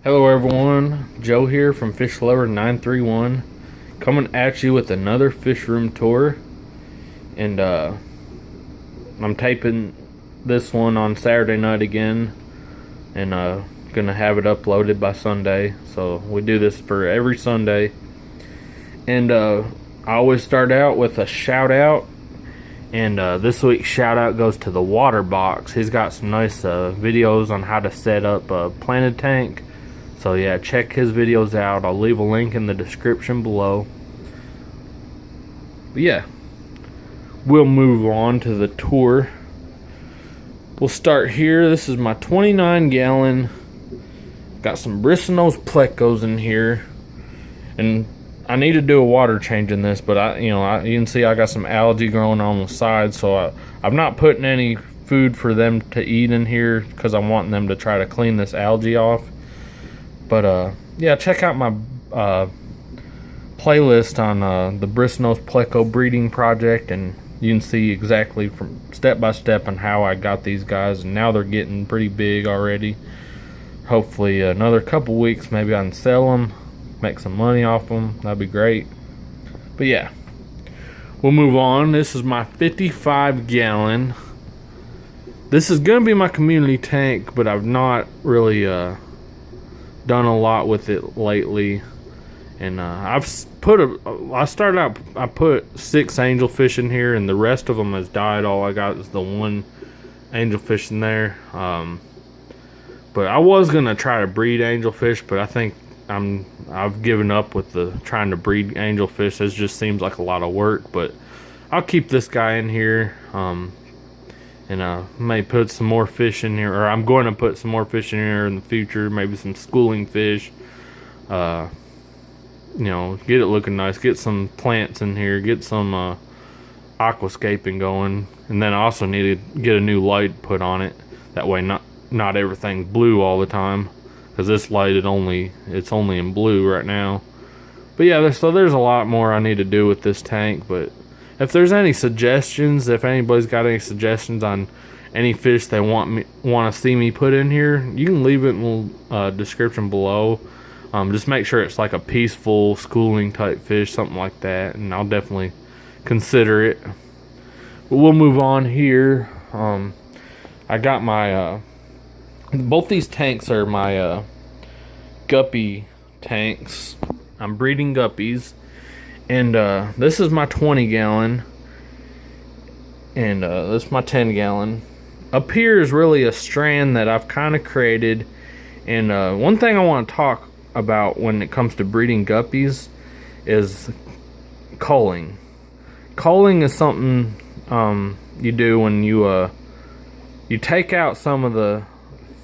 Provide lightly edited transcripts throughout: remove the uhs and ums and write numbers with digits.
Hello everyone, Joe here from Fish Lover 931, coming at you with another fish room tour. And I'm taping this one on Saturday night again, and gonna have it uploaded by Sunday. So we do this for every Sunday. And I always start out with a shout out. And this week's shout out goes to the Water Box. He's got some nice videos on how to set up a planted tank. So yeah, check his videos out. I'll leave a link in the description below. But yeah, we'll move on to the tour. We'll start here. This is my 29 gallon. Got some Bristlenose plecos in here, and I need to do a water change in this, but you can see I got some algae growing on the side, so I'm not putting any food for them to eat in here because I'm wanting them to try to clean this algae off. But yeah, check out my playlist on the Bristlenose pleco breeding project, and you can see exactly from step by step on how I got these guys, and now they're getting pretty big already. Hopefully another couple weeks maybe I can sell them, make some money off them. That'd be great. But yeah, we'll move on. This is my 55 gallon. This is gonna be my community tank, but I've not really done a lot with it lately. And I started out, I put 6 angelfish in here, and the rest of them has died. All I got is the one angelfish in there. But I was gonna try to breed angelfish, but I think I've given up with the trying to breed angelfish. It just seems like a lot of work. But I'll keep this guy in here, and may put some more fish in here, or I'm going to put some more fish in here in the future. Maybe some schooling fish. Get it looking nice. Get some plants in here. Get some aquascaping going, and then I also need to get a new light put on it. That way, not everything's blue all the time, because this light it's only in blue right now. But yeah, there's a lot more I need to do with this tank. But if there's any suggestions, if anybody's got any suggestions on any fish they want to see me put in here, you can leave it in the description below. Just make sure it's like a peaceful schooling type fish, something like that, and I'll definitely consider it. But we'll move on here. I got my both these tanks are my guppy tanks. I'm breeding guppies. And this is my 20 gallon, and this is my 10 gallon. Up here is really a strand that I've kind of created. And one thing I want to talk about when it comes to breeding guppies is culling. Culling is something you do when you take out some of the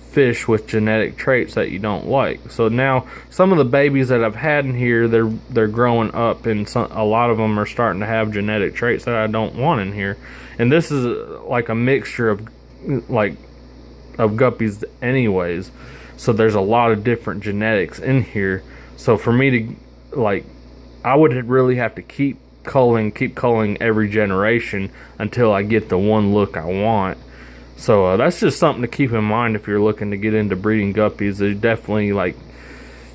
fish with genetic traits that you don't like. So now some of the babies that I've had in here, they're growing up, and a lot of them are starting to have genetic traits that I don't want in here. And this is like a mixture of guppies anyways, so there's a lot of different genetics in here. So for me to I would really have to keep culling every generation until I get the one look I want. So that's just something to keep in mind if you're looking to get into breeding guppies. There's definitely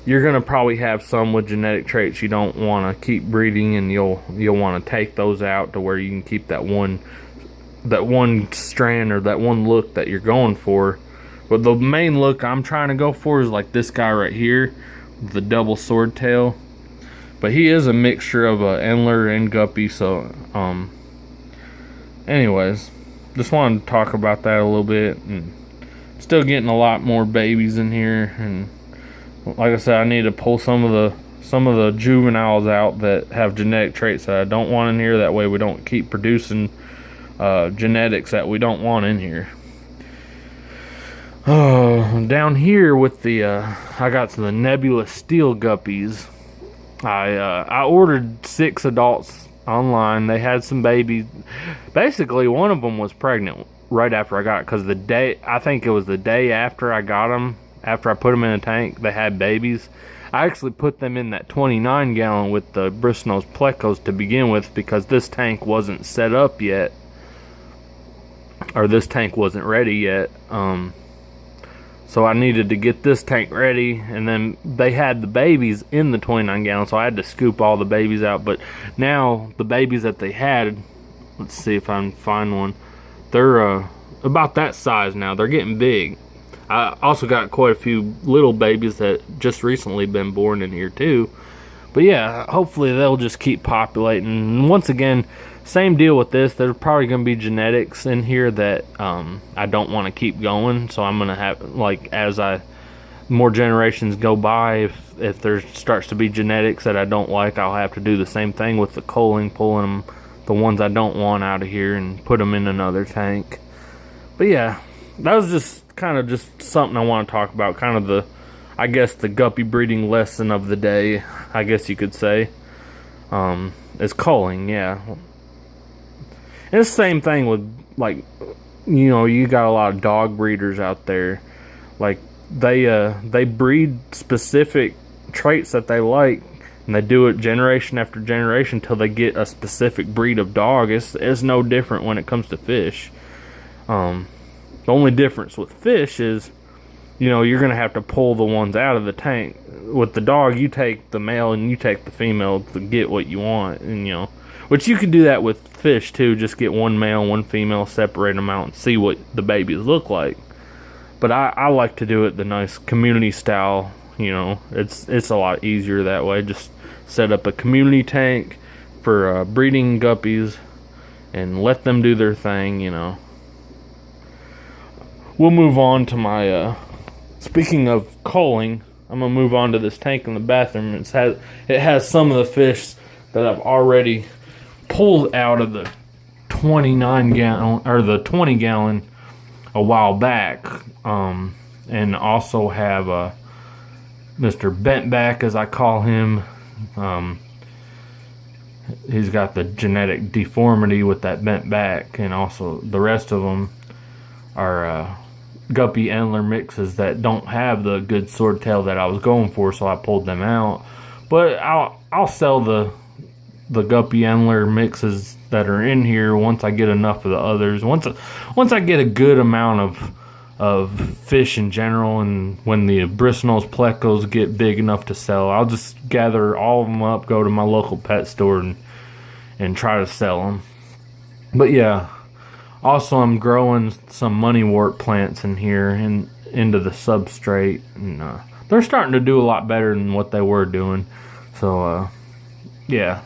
you're gonna probably have some with genetic traits you don't want to keep breeding, and you'll want to take those out to where you can keep that one strand or that one look that you're going for. But the main look I'm trying to go for is like this guy right here, the double sword tail. But he is a mixture of a Endler and guppy. So anyways, just wanted to talk about that a little bit. And still getting a lot more babies in here, and like I said, I need to pull some of the juveniles out that have genetic traits that I don't want in here. That way we don't keep producing genetics that we don't want in here. Down here with I got some of the Nebula Steel guppies. I ordered 6 adults online. They had some babies. Basically, one of them was pregnant right after I got it, because I think it was the day after I got them, after I put them in a tank, they had babies. I actually put them in that 29 gallon with the Bristlenose plecos to begin with, because this tank wasn't set up yet, or this tank wasn't ready yet. So I needed to get this tank ready, and then they had the babies in the 29 gallon, so I had to scoop all the babies out. But now the babies that they had, let's see if I can find one, they're about that size now. They're getting big. I also got quite a few little babies that just recently been born in here too. But yeah, hopefully they'll just keep populating. And once again, same deal with this. There's probably going to be genetics in here that I don't want to keep going. So I'm going to have, like, as more generations go by, if there starts to be genetics that I don't like, I'll have to do the same thing with the culling, pulling them, the ones I don't want out of here, and put them in another tank. But yeah, that was just kind of just something I want to talk about. Kind of the, I guess, the guppy breeding lesson of the day, I guess you could say, is culling. Yeah. And it's the same thing with, like, you know, you got a lot of dog breeders out there. Like, they breed specific traits that they like, and they do it generation after generation till they get a specific breed of dog. It's no different when it comes to fish. The only difference with fish is, you know, you're gonna have to pull the ones out of the tank. With the dog, you take the male and you take the female to get what you want, and you know, which you can do that with fish too. Just get one male, one female, separate them out, and see what the babies look like. But I like to do it the nice community style. You know, it's a lot easier that way. Just set up a community tank for breeding guppies and let them do their thing. You know. We'll move on to my, speaking of culling, I'm going to move on to this tank in the bathroom. It has some of the fish that I've already pulled out of the 29 gallon, or the 20 gallon a while back. And also have, Mr. Bentback, as I call him. He's got the genetic deformity with that bent back, and also the rest of them are, guppy antler mixes that don't have the good swordtail that I was going for, so I pulled them out. But I'll sell the guppy antler mixes that are in here once I get enough of the others. Once I get a good amount of fish in general, and when the bristlenose plecos get big enough to sell, I'll just gather all of them up, go to my local pet store, and try to sell them. But yeah. Also, I'm growing some money wort plants in here and into the substrate, and they're starting to do a lot better than what they were doing. So, yeah.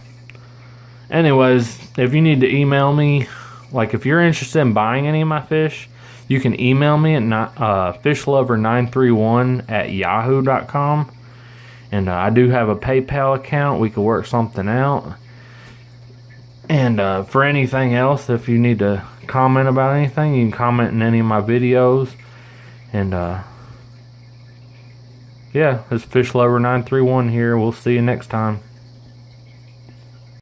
Anyways, if you need to email me, like if you're interested in buying any of my fish, you can email me at fishlover931@yahoo.com. And I do have a PayPal account. We could work something out. And for anything else, if you need to comment about anything, you can comment in any of my videos. And yeah, it's Fishlover931 here. We'll see you next time.